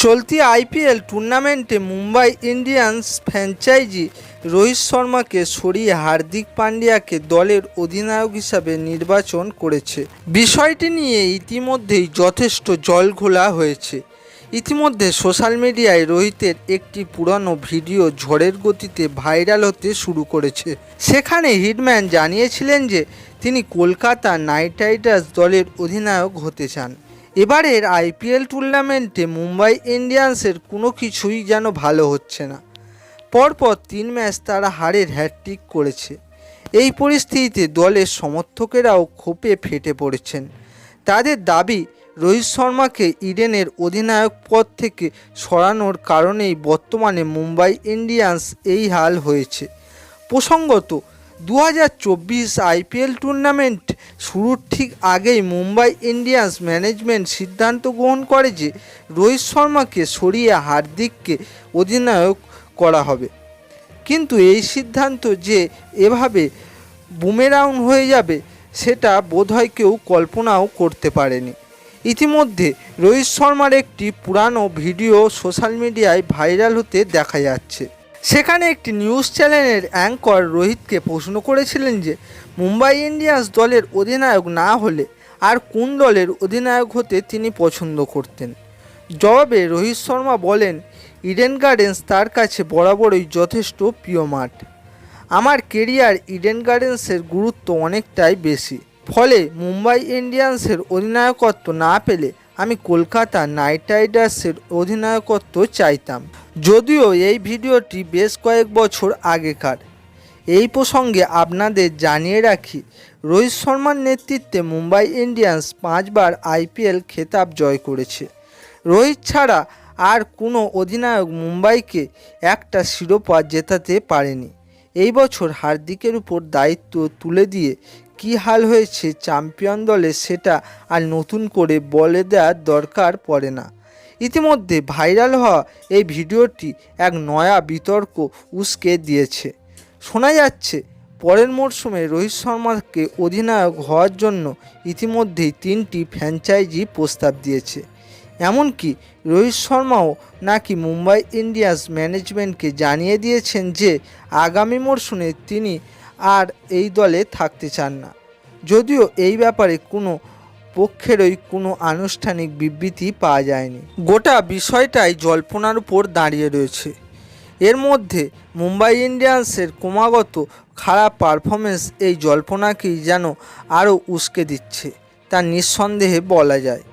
চলতি আইপিএল টুর্নামেন্টে Mumbai Indians franchise Rohit শর্মাকে সরিয়ে হার্দিক পান্ডিয়াকে দলের অধিনায়ক হিসাবে নির্বাচন করেছে। বিষয়টি নিয়ে ইতিমধ্যেই যথেষ্ট জলঘোলা হয়েছে। ইতিমধ্যে সোশ্যাল মিডিয়ায় রোহিতের একটি পুরনো ভিডিও ঝড়ের গতিতে ভাইরাল হতে শুরু করেছে। সেখানে হিটম্যান জানিয়েছিলেন যে তিনি কলকাতা নাইট রাইডার্স দলের অধিনায়ক হতে চান। এবারের আইপিএল টুর্নামেন্টে মুম্বাই ইন্ডিয়ান্সের কোনো কিছুই যেন ভালো হচ্ছে না। পরপর 3 ম্যাচ তারা হারের হ্যাটট্রিক করেছে। এই পরিস্থিতিতে দলের সমর্থকেরাও ক্ষোভে ফেটে পড়েছেন। তাদের দাবি, রোহিত শর্মাকে ইডেনের অধিনায়ক পদ থেকে সরানোর কারণেই বর্তমানে মুম্বাই ইন্ডিয়ান্স এই হাল হয়েছে। প্রসঙ্গত, 2024 আইপিএল টুর্নামেন্ট শুরুর ঠিক আগেই মুম্বাই ইন্ডিয়ান্স ম্যানেজমেন্ট সিদ্ধান্ত গ্রহণ করে যে রোহিত শর্মাকে সরিয়ে হার্দিককে অধিনায়ক করা হবে। কিন্তু এই সিদ্ধান্ত যে এভাবে বুমেরাং হয়ে যাবে সেটা বোধহয় কেউ কল্পনাও করতে পারেনি। ইতিমধ্যে রোহিত শর্মার একটি পুরানো ভিডিও সোশ্যাল মিডিয়ায় ভাইরাল হতে দেখা যাচ্ছে। সেখানে একটি নিউজ চ্যানেলের অ্যাঙ্কর রোহিতকে প্রশ্ন করেছিলেন যে মুম্বাই ইন্ডিয়ান্স দলের অধিনায়ক না হলে আর কোন দলের অধিনায়ক হতে তিনি পছন্দ করতেন। জবাবে রোহিত শর্মা বলেন, ইডেন গার্ডেন্স তার কাছে বরাবরই যথেষ্ট প্রিয় মাঠ। আমার কেরিয়ার ইডেন গার্ডেন্সের গুরুত্ব অনেকটাই বেশি। ফলে মুম্বাই ইন্ডিয়ান্সের অধিনায়কত্ব না পেলে আমি কলকাতা নাইট রাইডার্সের অধিনায়কত্ব চাইতাম। যদিও এই ভিডিওটি বেশ কয়েক বছর আগেকার। এই প্রসঙ্গে আপনাদের জানিয়ে রাখি, রোহিত শর্মার নেতৃত্বে মুম্বাই ইন্ডিয়ান্স 5 বার আইপিএল খেতাব জয় করেছে। রোহিত ছাড়া আর কোনো অধিনায়ক মুম্বাইকে একটা শিরোপা জেতাতে পারেনি। এই বছর হার্দিকের উপর দায়িত্ব তুলে দিয়ে কী হাল হয়েছে চ্যাম্পিয়ন দলে সেটা আর নতুন করে বলে দেওয়ার দরকার পড়ে না। ইতিমধ্যে ভাইরাল হওয়া এই ভিডিওটি এক নয়া বিতর্ক উস্কে দিয়েছে। শোনা যাচ্ছে পরের মরশুমে রোহিত শর্মাকে অধিনায়ক হওয়ার জন্য ইতিমধ্যেই 3টি ফ্র্যাঞ্চাইজি প্রস্তাব দিয়েছে। এমনকি রোহিত শর্মাও নাকি মুম্বাই ইন্ডিয়ান্স ম্যানেজমেন্টকে জানিয়ে দিয়েছেন যে আগামী মরশুমে তিনি আর এই দলে থাকতে চান না। যদিও এই ব্যাপারে কোনো পক্ষেরই কোনো আনুষ্ঠানিক বিবৃতি পাওয়া যায়নি। গোটা বিষয়টাই জল্পনার উপর দাঁড়িয়ে রয়েছে। এর মধ্যে মুম্বাই ইন্ডিয়ান্সের ক্রমাগত খারাপ পারফরমেন্স এই জল্পনাকেই যেন আরও উস্কে দিচ্ছে তা নিঃসন্দেহে বলা যায়।